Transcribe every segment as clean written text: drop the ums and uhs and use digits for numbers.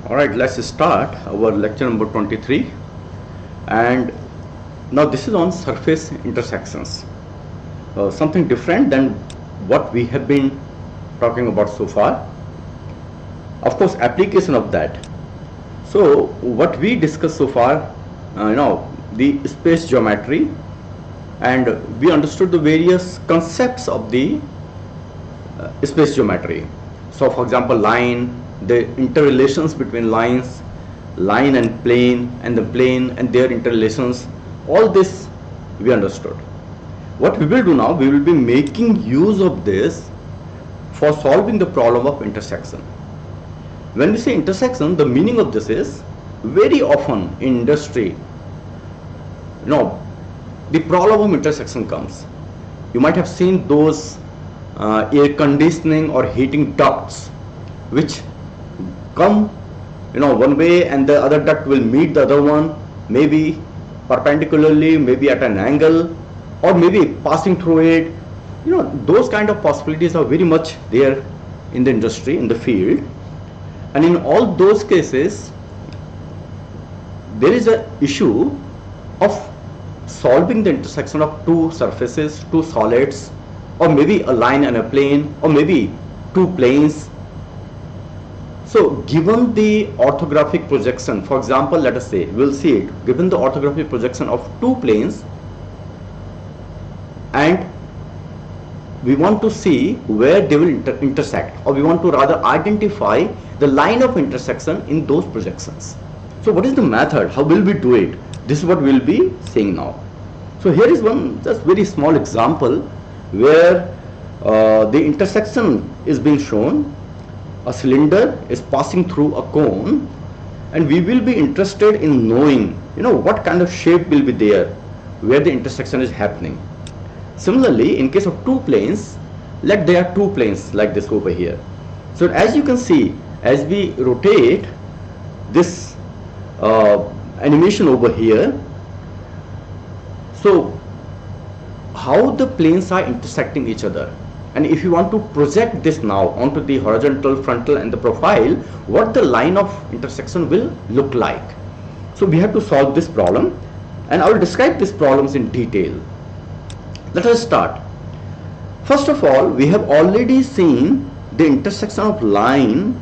Alright, let's start our lecture number 23, and now this is on surface intersections, something different than what we have been talking about so far. Of course, application of that. So what we discussed so far, the space geometry, and we understood the various concepts of the space geometry. So for example, line, the interrelations between lines, line and the plane and their interrelations, all this we understood. What we will do now, we will be making use of this for solving the problem of intersection. When we say intersection, the meaning of this is very often in industry, the problem of intersection comes. You might have seen those air conditioning or heating ducts which come one way and the other duct will meet the other one, maybe perpendicularly, maybe at an angle, or maybe passing through it. Those kind of possibilities are very much there in the industry, in the field, and in all those cases there is an issue of solving the intersection of two surfaces, two solids, or maybe a line and a plane, or maybe two planes. So given the orthographic projection, for example, let us say, we'll see it, given the orthographic projection of two planes, and we want to see where they will intersect, or we want to rather identify the line of intersection in those projections. So what is the method? How will we do it? This is what we'll be seeing now. So here is one just very small example where the intersection is being shown. A cylinder is passing through a cone, and we will be interested in knowing what kind of shape will be there where the intersection is happening. Similarly, in case of two planes, there are two planes like this over here. So as you can see, as we rotate this animation over here, so how the planes are intersecting each other, and if you want to project this now onto the horizontal, frontal and the profile, what the line of intersection will look like. So we have to solve this problem, and I will describe these problems in detail. Let us start. First of all, we have already seen the intersection of line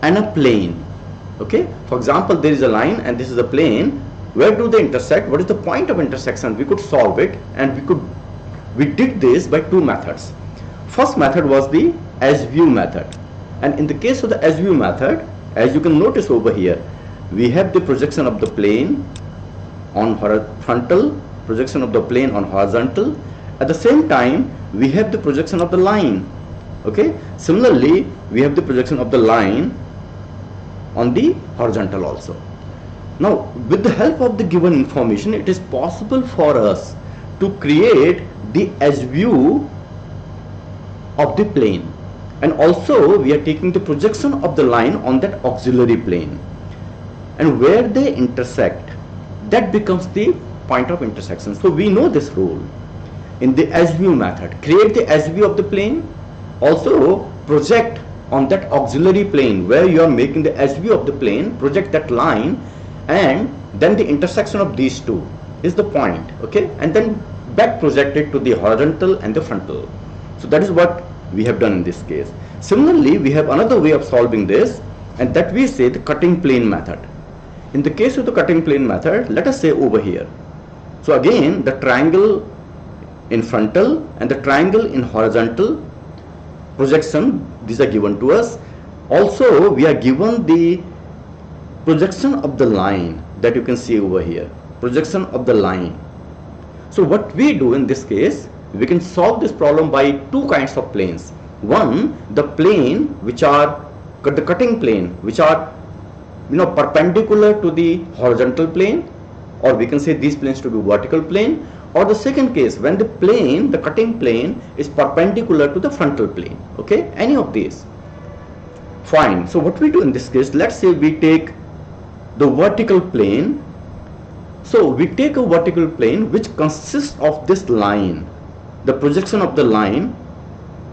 and a plane. Okay, for example, there is a line and this is a plane. Where do they intersect? What is the point of intersection? We could solve it, and we did this by two methods. First method was the as-view method, and in the case of the as-view method, as you can notice over here, we have the projection of the plane on frontal, projection of the plane on horizontal. At the same time, we have the projection of the line. Okay, similarly, we have the projection of the line on the horizontal also. Now, with the help of the given information, it is possible for us to create the as-view of the plane, and also we are taking the projection of the line on that auxiliary plane, and where they intersect, that becomes the point of intersection. So we know this rule in the as-view method. Create the as-view of the plane, also project on that auxiliary plane where you are making the as-view of the plane, project that line, and then the intersection of these two is the point. Okay, and then back project it to the horizontal and the frontal. So that is what we have done in this case. Similarly, we have another way of solving this, and that we say the cutting plane method. In the case of the cutting plane method, let us say over here, so again the triangle in frontal and the triangle in horizontal projection, these are given to us. Also we are given the projection of the line that you can see over here, projection of the line. So what we do in this case, we can solve this problem by two kinds of planes. One, the plane which are the cutting plane, which are perpendicular to the horizontal plane, or we can say these planes to be vertical plane. Or the second case, when the plane, the cutting plane, is perpendicular to the frontal plane. Okay, any of these. Fine. So what we do in this case, let's say we take the vertical plane. So we take a vertical plane which consists of this line, the projection of the line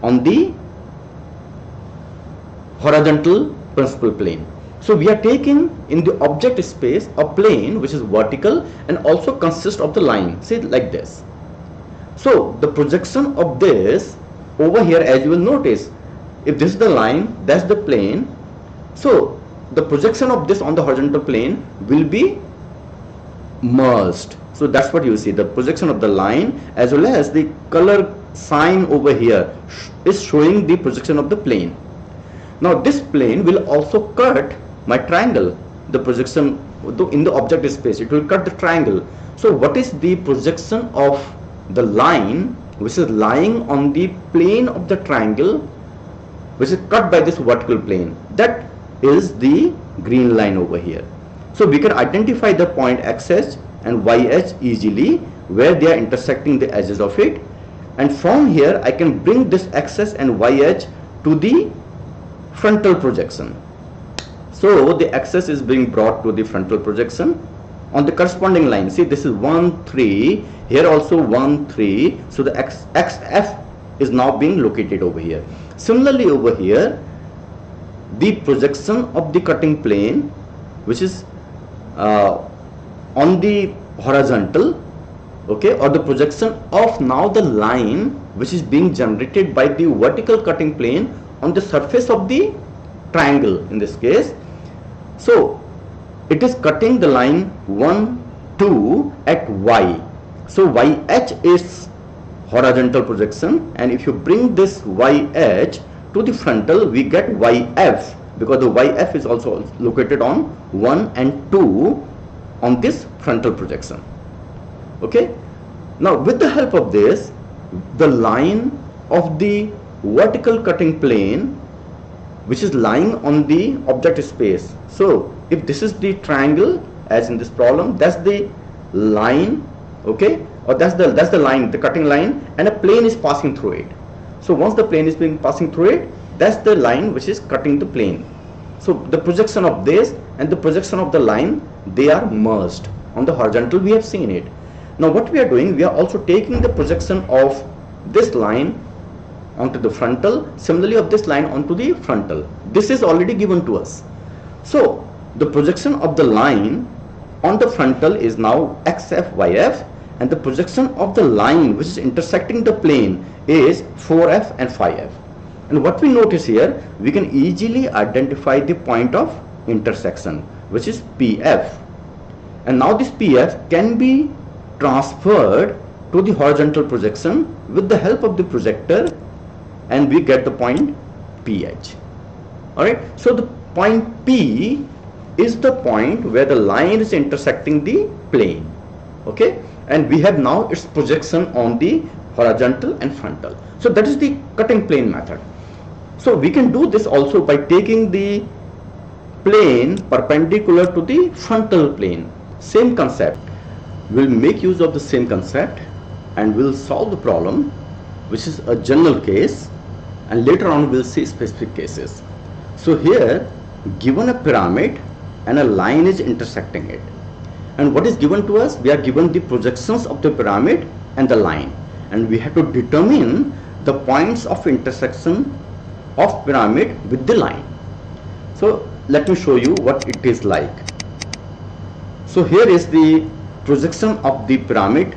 on the horizontal principal plane. So we are taking in the object space a plane which is vertical and also consists of the line, say like this. So the projection of this over here, as you will notice, if this is the line, that's the plane. So the projection of this on the horizontal plane will be merged. So that's what you see, the projection of the line as well as the color sign over here is showing the projection of the plane. Now this plane will also cut my triangle, the projection in the object space, it will cut the triangle. So what is the projection of the line which is lying on the plane of the triangle which is cut by this vertical plane? That is the green line over here. So we can identify the point XH and YH easily where they are intersecting the edges of it, and from here I can bring this XH and YH to the frontal projection. So the axis is being brought to the frontal projection on the corresponding line. See, this is 1, 3, here also 1, 3. So the XF is now being located over here. Similarly over here, the projection of the cutting plane which is on the horizontal, okay, or the projection of now the line which is being generated by the vertical cutting plane on the surface of the triangle in this case. So it is cutting the line 1, 2 at Y. So YH is horizontal projection, and if you bring this YH to the frontal, we get YF, because the YF is also located on 1 and 2 on this frontal projection. Okay. Now with the help of this, the line of the vertical cutting plane which is lying on the object space. So if this is the triangle as in this problem, that's the line, okay, or that's the line, the cutting line, and a plane is passing through it. So once the plane is being passing through it, that's the line which is cutting the plane. So the projection of this and the projection of the line, they are merged on the horizontal. We have seen it. Now what we are doing, we are also taking the projection of this line onto the frontal, similarly of this line onto the frontal. This is already given to us. So the projection of the line on the frontal is now XF, YF, and the projection of the line which is intersecting the plane is 4F and 5F. And what we notice here, we can easily identify the point of intersection, which is PF. And now this PF can be transferred to the horizontal projection with the help of the projector, and we get the point PH. Alright, so the point P is the point where the line is intersecting the plane. Okay, and we have now its projection on the horizontal and frontal. So that is the cutting plane method. So we can do this also by taking the plane perpendicular to the frontal plane. Same concept. We'll make use of the same concept and we'll solve the problem, which is a general case, and later on we'll see specific cases. So here, given a pyramid and a line is intersecting it, and what is given to us, we are given the projections of the pyramid and the line, and we have to determine the points of intersection of pyramid with the line. So let me show you what it is like. So here is the projection of the pyramid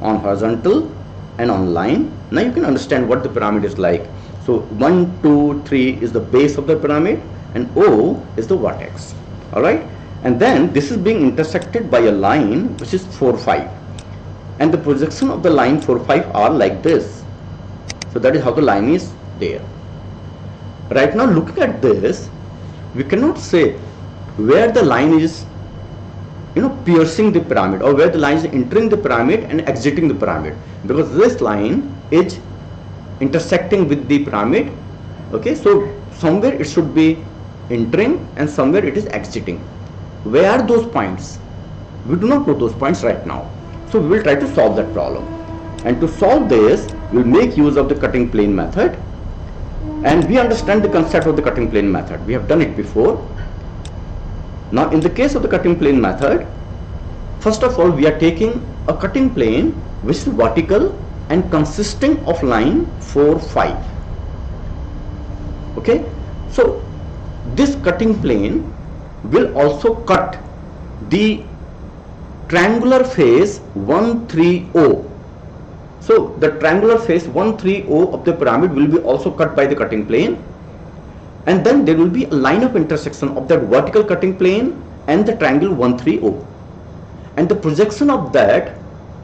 on horizontal and on line. Now you can understand what the pyramid is like. So 1, 2, 3 is the base of the pyramid and O is the vertex. Alright, and then this is being intersected by a line which is 4, 5, and the projection of the line 4, 5 are like this. So that is how the line is there. Right now, looking at this, we cannot say where the line is piercing the pyramid, or where the line is entering the pyramid and exiting the pyramid, because this line is intersecting with the pyramid. Okay, so somewhere it should be entering and somewhere it is exiting. Where are those points? We do not know those points right now. So we will try to solve that problem, and to solve this we will make use of the cutting plane method, and we understand the concept of the cutting plane method. We have done it before. Now in the case of the cutting plane method, first of all we are taking a cutting plane which is vertical and consisting of line 4, 5. Okay, so this cutting plane will also cut the triangular face 130. So the triangular face 130 of the pyramid will be also cut by the cutting plane, and then there will be a line of intersection of that vertical cutting plane and the triangle 130, and the projection of that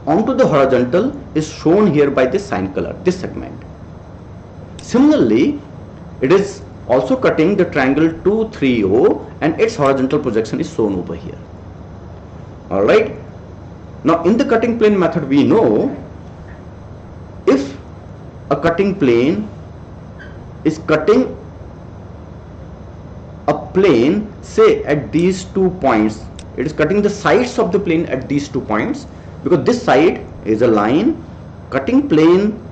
onto the horizontal is shown here by this cyan color, this segment. Similarly, it is also cutting the triangle 230 and its horizontal projection is shown over here. Alright, now in the cutting plane method we know, if a cutting plane is cutting a plane, say at these 2 points, it is cutting the sides of the plane at these 2 points, because this side is a line, cutting plane,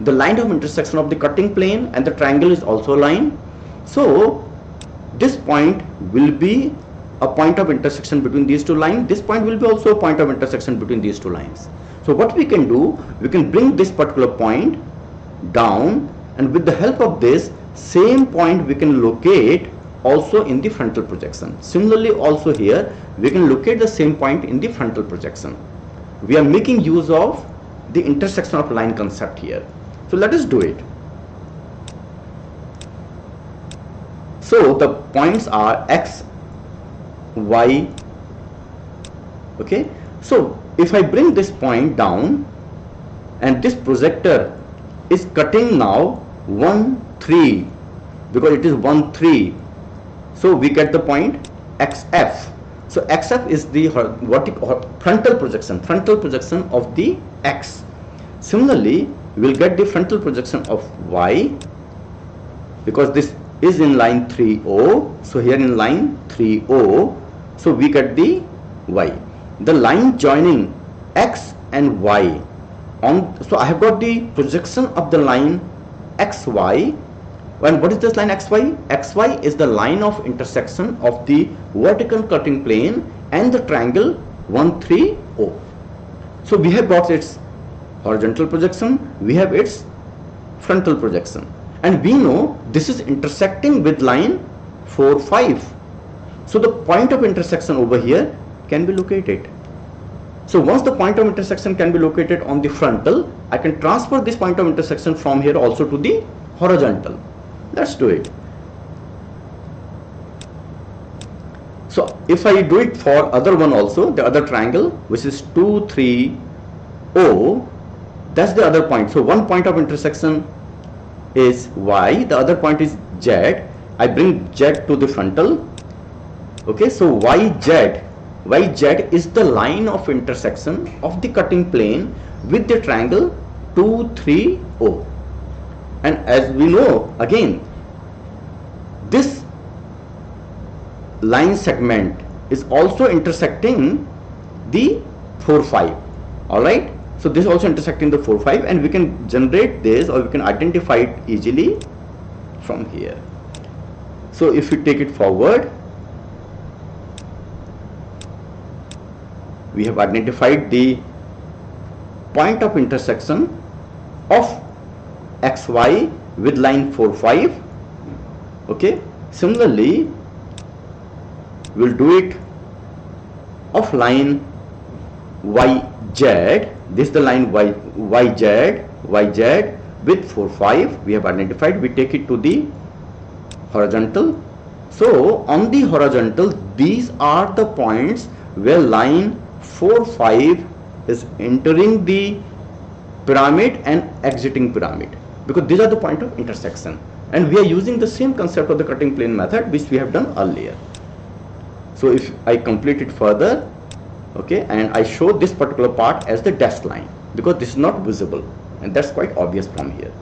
the line of intersection of the cutting plane and the triangle is also a line. So this point will be a point of intersection between these two lines. This point will be also a point of intersection between these two lines. So what we can do, we can bring this particular point down, and with the help of this same point we can locate also in the frontal projection. Similarly, also here we can locate the same point in the frontal projection. We are making use of the intersection of line concept here. So let us do it. So the points are x, y. Okay, so if I bring this point down and this projector is cutting now 1 3, because it is 1 3, so we get the point xf. So xf is the vertical frontal projection of the x. Similarly, we will get the frontal projection of y, because this is in line 30. So here in line 30, so we get the y. The line joining x and y on, so I have got the projection of the line xy. And what is this line xy? Xy is the line of intersection of the vertical cutting plane and the triangle 130. So we have got its horizontal projection, we have its frontal projection, and we know this is intersecting with line 4 5. So the point of intersection over here can be located. So once the point of intersection can be located on the frontal, I can transfer this point of intersection from here also to the horizontal. Let's do it. So if I do it for other one also, the other triangle, which is 2 3 0, that's the other point. So one point of intersection is y, the other point is z. I bring z to the frontal. Okay, so yz is the line of intersection of the cutting plane with the triangle 2 3 0. And as we know, again, this line segment is also intersecting the 4 5. Alright, so this is also intersecting the 4 5, and we can generate this, or we can identify it easily from here. So if we take it forward, we have identified the point of intersection of xy with line 4 5. Okay, similarly we'll do it of line yz. This is the line yz with 4 5 we have identified. We take it to the horizontal. So on the horizontal, these are the points where line 4 5 is entering the pyramid and exiting pyramid, because these are the point of intersection, and we are using the same concept of the cutting plane method which we have done earlier. So if I complete it further, okay, and I show this particular part as the dashed line, because this is not visible, and that's quite obvious from here.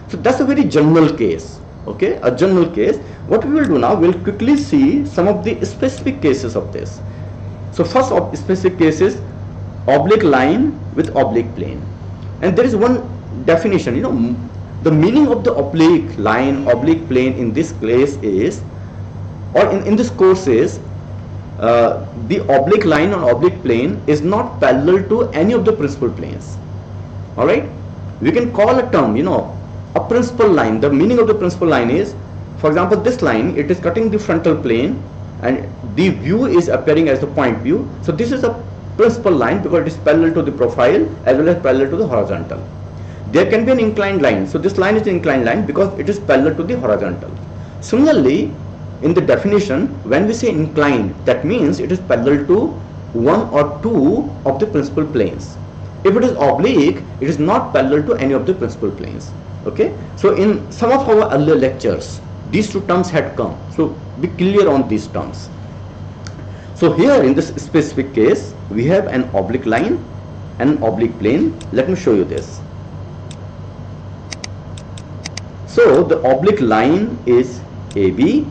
So that's a very general case. Okay, a general case. What we will do now, we'll quickly see some of the specific cases of this. So first of specific cases, oblique line with oblique plane. And there is one definition, the meaning of the oblique line, oblique plane in this case is, or in this course is, the oblique line on oblique plane is not parallel to any of the principal planes. Alright, we can call a term, a principal line. The meaning of the principal line is, for example, this line, it is cutting the frontal plane and the view is appearing as the point view. So this is a principal line because it is parallel to the profile as well as parallel to the horizontal. There can be an inclined line. So this line is an inclined line because it is parallel to the horizontal. Similarly, in the definition, when we say inclined, that means it is parallel to one or two of the principal planes. If it is oblique, it is not parallel to any of the principal planes. Okay. So in some of our earlier lectures, these two terms had come. So be clear on these terms. So here in this specific case, we have an oblique line and an oblique plane. Let me show you this. So the oblique line is AB.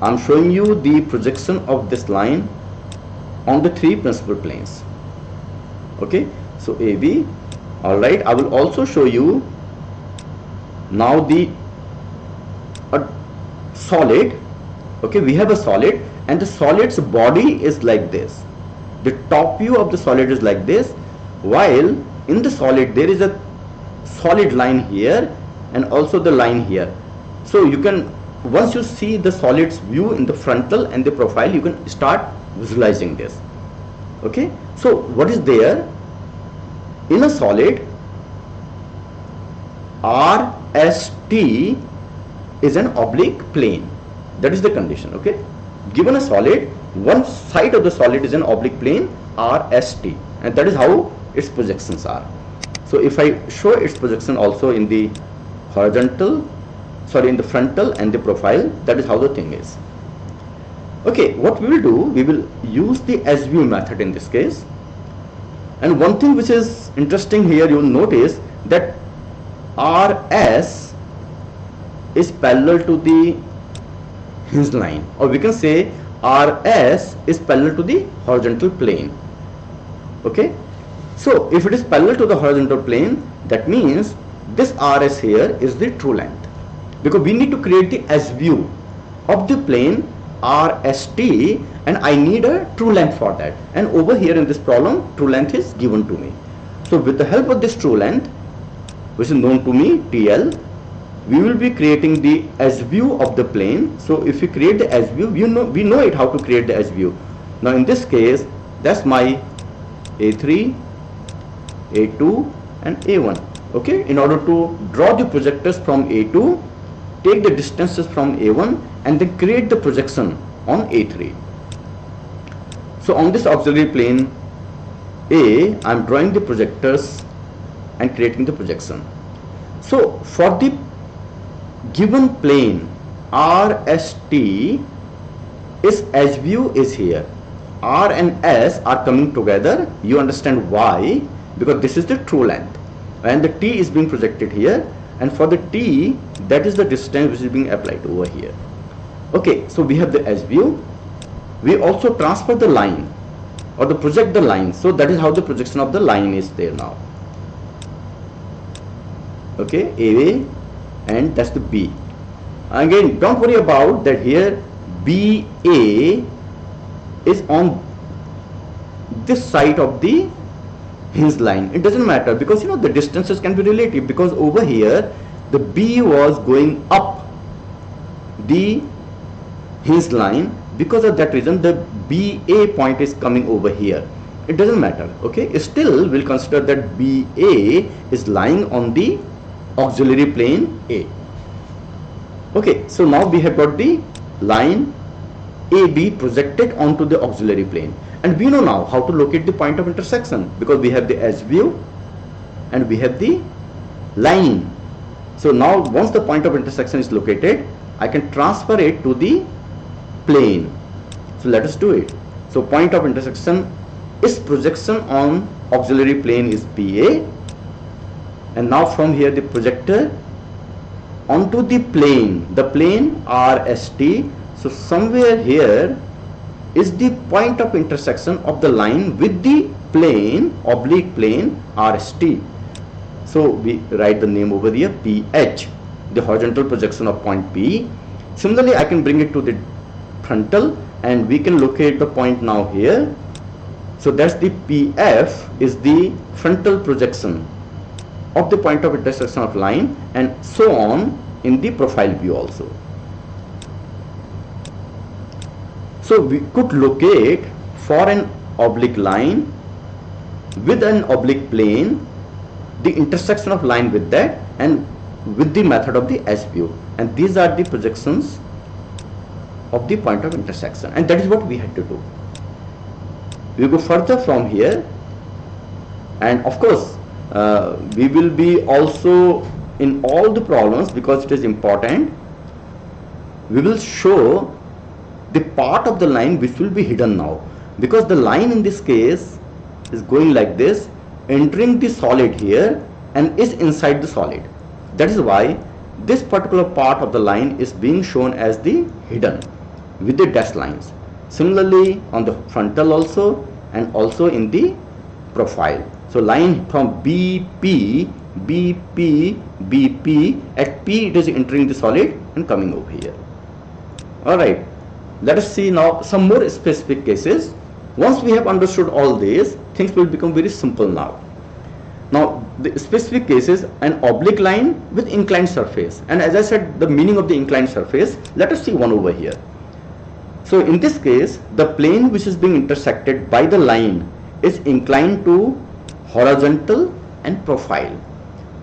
I'm showing you the projection of this line on the three principal planes. Okay, so AB. All right, I will also show you now the solid. Okay, we have a solid and the solid's body is like this. The top view of the solid is like this, while in the solid there is a solid line here and also the line here. So you can, once you see the solid's view in the frontal and the profile, you can start visualizing this. Okay, so what is there in a solid? RST is an oblique plane. That is the condition. Okay, given a solid, one side of the solid is an oblique plane, RST, and that is how its projections are. So if I show its projection also in the horizontal, sorry, in the frontal and the profile, that is how the thing is. Okay, what we will do, we will use the S-view method in this case. And one thing which is interesting here, you will notice that RS is parallel to the hinge line, or we can say RS is parallel to the horizontal plane. Okay, so if it is parallel to the horizontal plane, that means this RS here is the true length, because we need to create the S view of the plane RST, and I need a true length for that. And over here in this problem, true length is given to me. So with the help of this true length, which is known to me, TL, we will be creating the S view of the plane. So if we create the S view, we know it how to create the S view. Now in this case, that's my A3, A2 and A1. Okay, in order to draw the projectors from A2, take the distances from A1 and then create the projection on A3. So on this auxiliary plane A, I am drawing the projectors and creating the projection. So for the given plane RST, its S view is here. R and S are coming together. You understand why? Because this is the true length and the T is being projected here, and for the T, that is the distance which is being applied over here. Okay, so we have the S view. We also transfer the line or the project the line. So that is how the projection of the line is there now. Okay, A and that's the B. Again, don't worry about that here. BA is on this side of the hinge line. It doesn't matter because you know the distances can be relative, because over here the B was going up the hinge line. Because of that reason, the BA point is coming over here. It doesn't matter. Okay, still we'll consider that BA is lying on the auxiliary plane A. Okay, so now we have got the line AB projected onto the auxiliary plane, and we know now how to locate the point of intersection because we have the S view and we have the line. So now once the point of intersection is located, I can transfer it to the plane. So let us do it. So point of intersection is projection on auxiliary plane is BA, and now from here the projector onto the plane RST. So somewhere here is the point of intersection of the line with the plane, oblique plane RST. So we write the name over here, PH, the horizontal projection of point P. Similarly, I can bring it to the frontal and we can locate the point now here. So that's the PF is the frontal projection of the point of intersection of line, and so on in the profile view also. So we could locate for an oblique line with an oblique plane the intersection of line with that and with the method of the S view, and these are the projections of the point of intersection, and that is what we had to do. We go further from here, and of course we will be also in all the problems, because it is important, we will show the part of the line which will be hidden now, because the line in this case is going like this, entering the solid here and is inside the solid. That is why this particular part of the line is being shown as the hidden with the dashed lines. Similarly on the frontal also, and also in the profile. So line from BP, BP, BP, at P it is entering the solid and coming over here. Alright, let us see now some more specific cases. Once we have understood all these, things will become very simple now. Now the specific cases, an oblique line with inclined surface, and as I said the meaning of the inclined surface, let us see one over here. So in this case the plane which is being intersected by the line is inclined to horizontal and profile.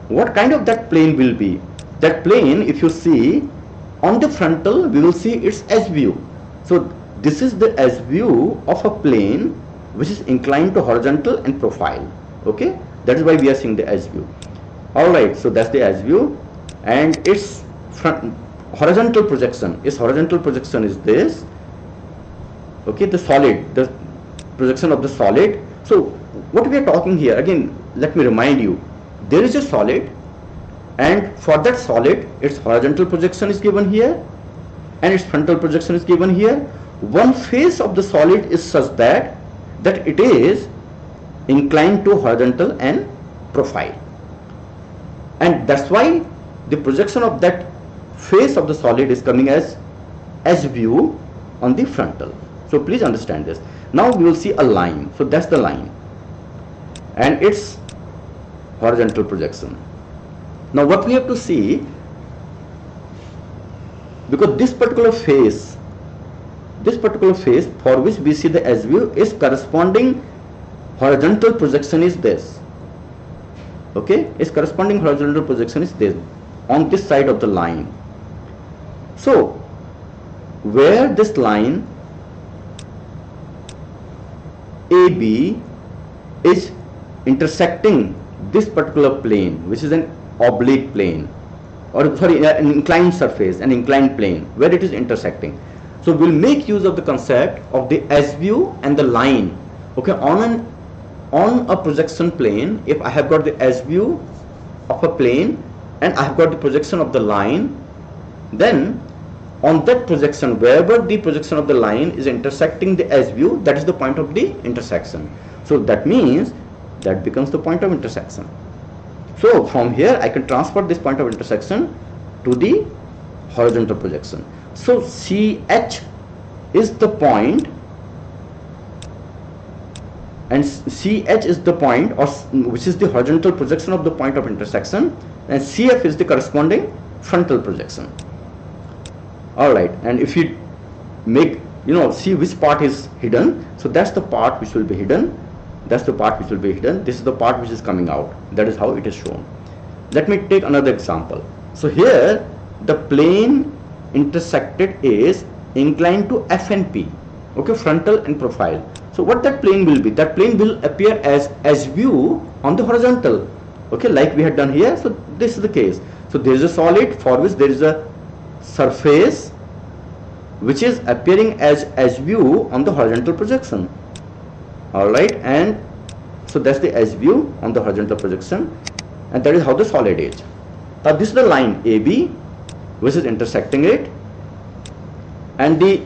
What kind of that plane will be? That plane, if you see on the frontal, we will see its S view. So this is the S view of a plane which is inclined to horizontal and profile. Okay, that is why we are seeing the S view. Alright, so that's the S view, and its front horizontal projection is this. Okay, the solid, the projection of the solid. So what we are talking here, again let me remind you, there is a solid, and for that solid its horizontal projection is given here and its frontal projection is given here. One face of the solid is such that it is inclined to horizontal and profile, and that's why the projection of that face of the solid is coming as S view on the frontal. So please understand this. Now we will see a line. So that's the line and its horizontal projection. Now what we have to see, because this particular face for which we see the S view is corresponding horizontal projection is this. Okay, its corresponding horizontal projection is this on this side of the line. So where this line AB is intersecting this particular plane, which is an oblique plane, or sorry, an inclined surface, an inclined plane, where it is intersecting. So we'll make use of the concept of the S view and the line. Okay, on a projection plane, if I have got the S view of a plane and I have got the projection of the line, then on that projection, wherever the projection of the line is intersecting the S view, that is the point of the intersection. So that means that becomes the point of intersection. So from here I can transfer this point of intersection to the horizontal projection. So CH is the point, and CH is the point, or which is the horizontal projection of the point of intersection, and CF is the corresponding frontal projection. Alright, and if you make, see which part is hidden, so that's the part which will be hidden, this is the part which is coming out. That is how it is shown. Let me take another example. So here the plane intersected is inclined to F and P, okay, frontal and profile. So what that plane will be, that plane will appear as S view on the horizontal, okay, like we had done here. So this is the case. So there is a solid for which there is a surface which is appearing as S view on the horizontal projection. Alright, and so that's the S view on the horizontal projection, and that is how the solid is. Now this is the line AB which is intersecting it, and the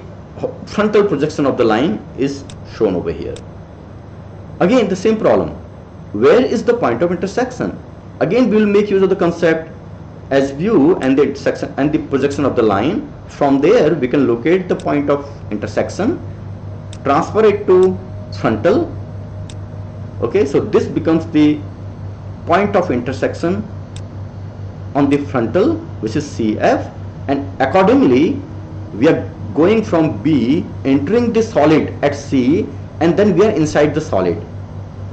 frontal projection of the line is shown over here. Again the same problem, where is the point of intersection? Again we will make use of the concept S view and the intersection and the projection of the line. From there we can locate the point of intersection, transfer it to frontal. Okay, so this becomes the point of intersection on the frontal, which is CF, and accordingly we are going from B, entering the solid at C, and then we are inside the solid.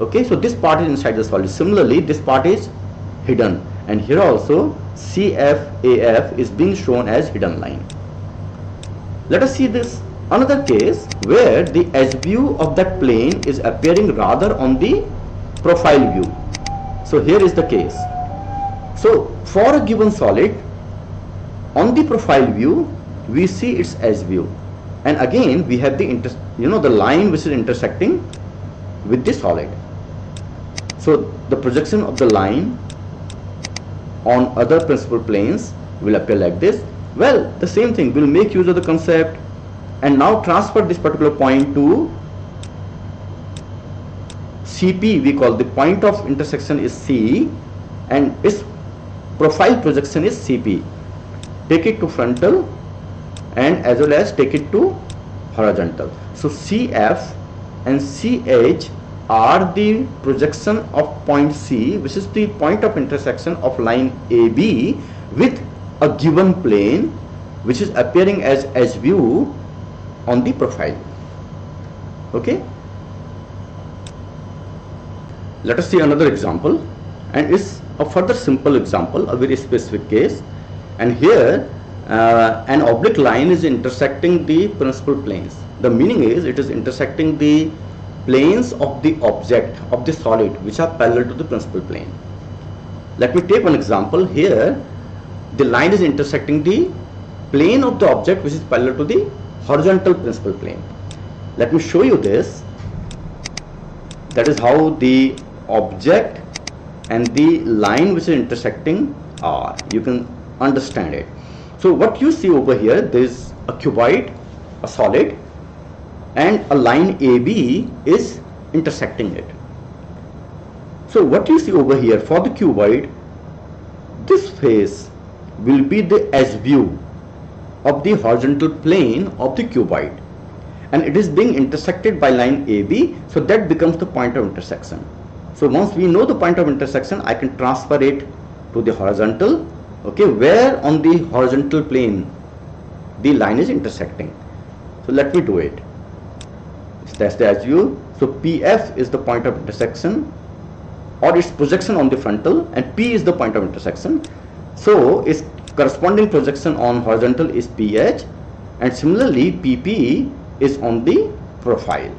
Okay, so this part is inside the solid. Similarly, this part is hidden, and here also CFAF is being shown as hidden line. Let us see this another case where the edge view of that plane is appearing rather on the profile view. So here is the case. So for a given solid, on the profile view we see its edge view, and again we have the the line which is intersecting with the solid. So the projection of the line on other principal planes will appear like this. Well, the same thing, we'll make use of the concept and now transfer this particular point to CP. We call the point of intersection is C, and its profile projection is CP. Take it to frontal and as well as take it to horizontal. So CF and CH are the projection of point C, which is the point of intersection of line AB with a given plane, which is appearing as edge view on the profile. Okay, let us see another example, and it's a further simple example, a very specific case. And here an oblique line is intersecting the principal planes. The meaning is it is intersecting the planes of the object, of the solid, which are parallel to the principal plane. Let me take one example. Here the line is intersecting the plane of the object which is parallel to the horizontal principal plane. Let me show you this. That is how the object and the line which is intersecting are. You can understand it. So what you see over here, there is a cuboid, a solid, and a line AB is intersecting it. So what you see over here for the cuboid, this face will be the edge view of the horizontal plane of the cuboid, and it is being intersected by line AB, so that becomes the point of intersection. So once we know the point of intersection, I can transfer it to the horizontal, okay, where on the horizontal plane the line is intersecting. So let me do it. That's the edge view. So PF is the point of intersection or its projection on the frontal, and P is the point of intersection. So its corresponding projection on horizontal is PH, and similarly PP is on the profile.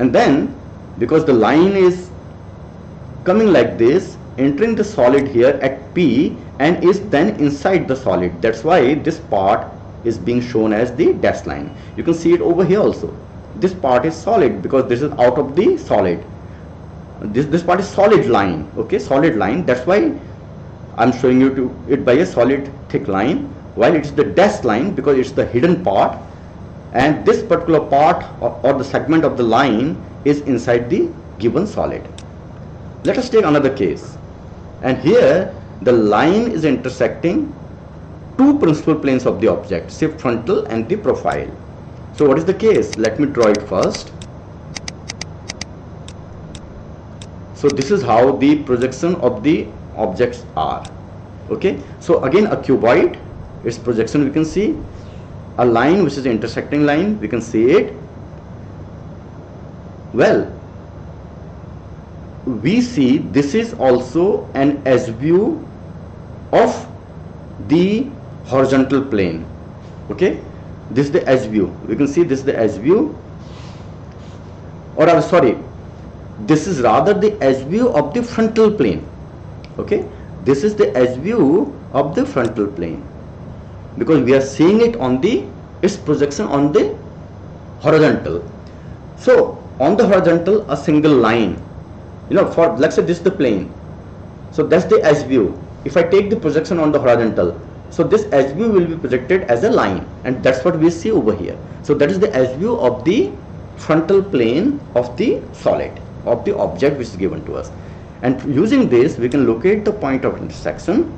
And then because the line is coming like this, entering the solid here at P and is then inside the solid, that's why this part is being shown as the dashed line. You can see it over here also. This part is solid because this is out of the solid. This part is solid line, okay, solid line. That's why I'm showing you it by a solid thick line, while it's the dashed line because it's the hidden part, and this particular part or the segment of the line is inside the given solid. Let us take another case, and here the line is intersecting two principal planes of the object, say frontal and the profile. So what is the case? Let me draw it first. So this is how the projection of the objects are. Okay, so again a cuboid, its projection we can see, a line which is intersecting line, we can see it. Well, we see this is also an edge view of the horizontal plane. Okay, this is the edge view. We can see this is the edge view, or I'm sorry, this is rather the edge view of the frontal plane. Okay, this is the edge view of the frontal plane because we are seeing it on its projection on the horizontal. So on the horizontal, a single line, for let's say this is the plane, so that's the edge view. If I take the projection on the horizontal, so this edge view will be projected as a line, and that's what we see over here. So that is the edge view of the frontal plane of the solid, of the object which is given to us. And using this we can locate the point of intersection.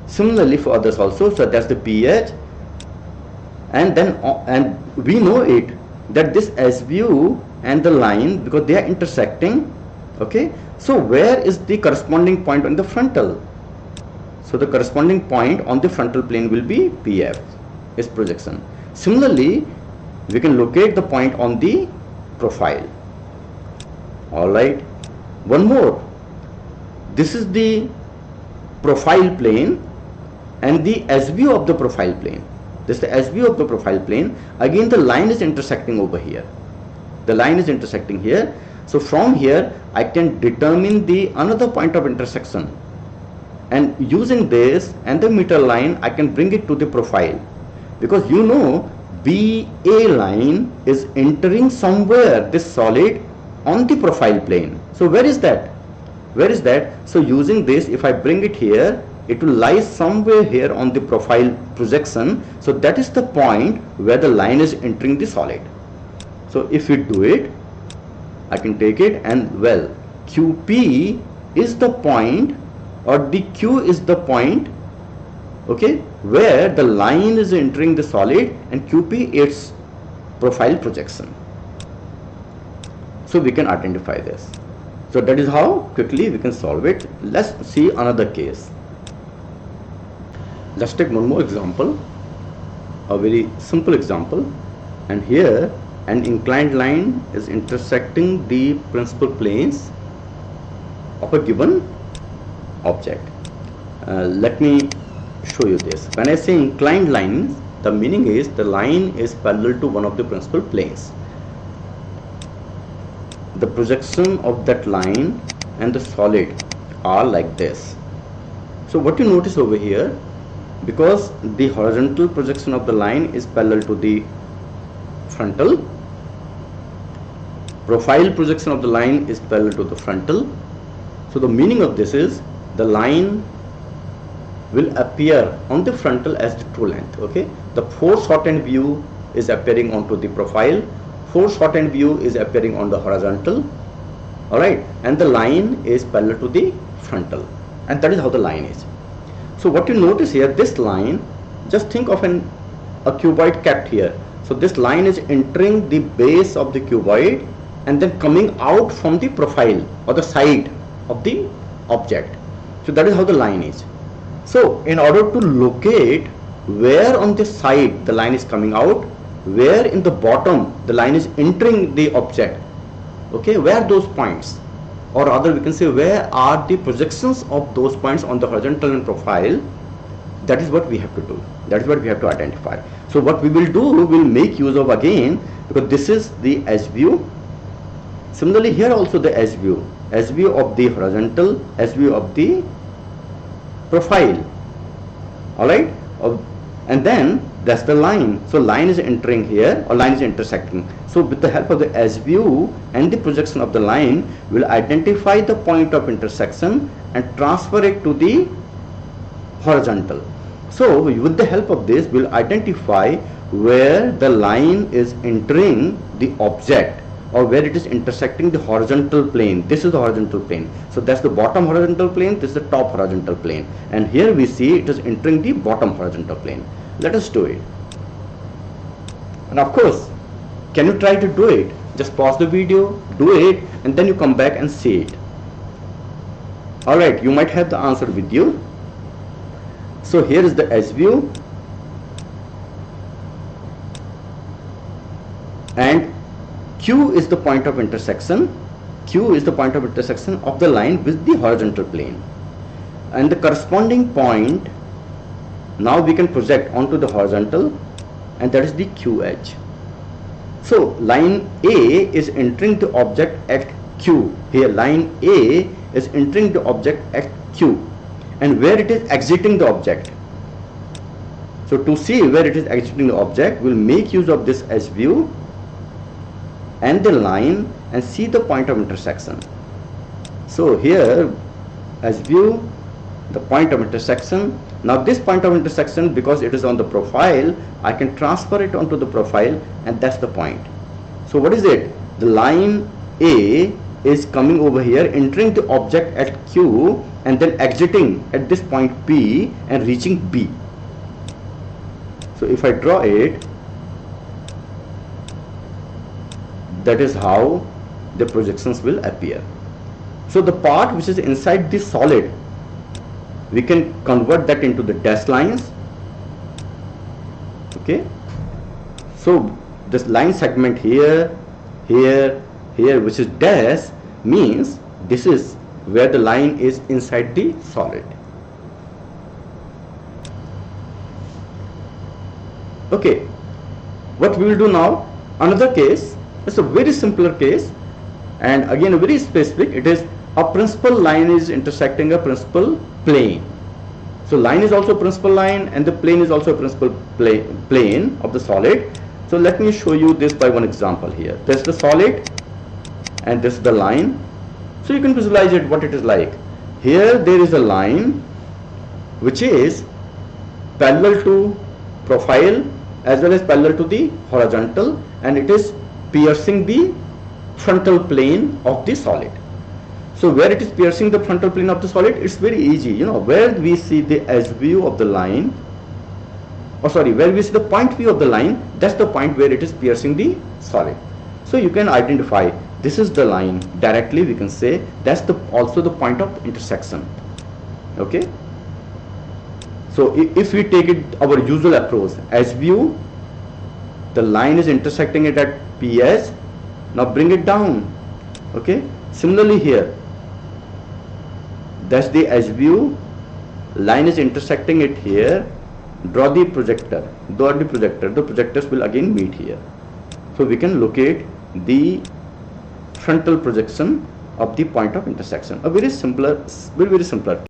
Similarly for others also, so that's the PH, and then and we know it that this edge view and the line, because they are intersecting. Okay, so where is the corresponding point on the frontal? So the corresponding point on the frontal plane will be PF, is projection. Similarly, we can locate the point on the profile. Alright, one more. This is the profile plane and the S view of the profile plane. This is the S view of the profile plane. Again, the line is intersecting over here. The line is intersecting here. So from here, I can determine the another point of intersection. And using this and the meter line, I can bring it to the profile. Because you know, BA line is entering somewhere this solid on the profile plane. So where is that? Where is that? So using this, if I bring it here, it will lie somewhere here on the profile projection. So that is the point where the line is entering the solid. So if we do it, I can take it, and well, QP is the point, or the Q is the point, okay, where the line is entering the solid, and QP its profile projection. So we can identify this. So that is how quickly we can solve it. Let's see another case. Let's take one more example, a very simple example. And here an inclined line is intersecting the principal planes of a given object. Let me show you this. When I say inclined line, the meaning is the line is parallel to one of the principal planes. The projection of that line and the solid are like this. So what you notice over here, because the horizontal projection of the line is parallel to the frontal, profile projection of the line is parallel to the frontal. So the meaning of this is the line will appear on the frontal as the true length. Okay, the foreshortened view is appearing onto the profile, foreshortened view is appearing on the horizontal. Alright, and the line is parallel to the frontal, and that is how the line is. So what you notice here, this line, just think of a cuboid kept here. So this line is entering the base of the cuboid and then coming out from the profile or the side of the object. So that is how the line is. So in order to locate where on the side the line is coming out, where in the bottom the line is entering the object, okay, where those points, or rather we can say where are the projections of those points on the horizontal and profile, that is what we have to do. That is what we have to identify. So what we will do, we will make use of again, because this is the S view. Similarly here also the S view of the horizontal, S view of the profile. Alright, and then that's the line. So line is entering here, or line is intersecting. So with the help of the S view and the projection of the line, we'll identify the point of intersection and transfer it to the horizontal. So with the help of this, we'll identify where the line is entering the object, or where it is intersecting the horizontal plane. This is the horizontal plane. So that's the bottom horizontal plane, this is the top horizontal plane. And here we see it is entering the bottom horizontal plane. Let us do it. And of course, can you try to do it? Just pause the video, do it, and then you come back and see it. Alright, you might have the answer with you. So here is the S view, and Q is the point of intersection. Q is the point of intersection of the line with the horizontal plane, and the corresponding point now we can project onto the horizontal, and that is the Q edge. So line A is entering the object at Q. Here line A is entering the object at Q, and where it is exiting the object. So to see where it is exiting the object, we'll make use of this S view and the line and see the point of intersection. So here S view, the point of intersection. Now this point of intersection, because it is on the profile, I can transfer it onto the profile, and that's the point. So what is it? The line A is coming over here, entering the object at Q, and then exiting at this point P and reaching B. So if I draw it, that is how the projections will appear. So the part which is inside this solid, we can convert that into the dashed lines. Okay, so this line segment here, here, here, which is dash, means this is where the line is inside the solid. Okay, what we will do now, another case, it's a very simpler case, and again very specific. It is a principal line is intersecting a principal plane. So line is also a principal line, and the plane is also a principal plane of the solid. So let me show you this by one example here. This is the solid and this is the line. So you can visualize it, what it is like. Here there is a line which is parallel to profile as well as parallel to the horizontal, and it is piercing the frontal plane of the solid. So where it is piercing the frontal plane of the solid, it's very easy, you know, where we see the edge view of the line, or sorry, where we see the point view of the line, that's the point where it is piercing the solid. So you can identify this is the line directly, we can say that's also the point of intersection. Okay, so if we take it our usual approach, edge view, the line is intersecting it at PS, now bring it down. Okay, similarly here, that's the edge view, line is intersecting it here, draw the projector, the projectors will again meet here. So we can locate the frontal projection of the point of intersection. A very simpler, very simpler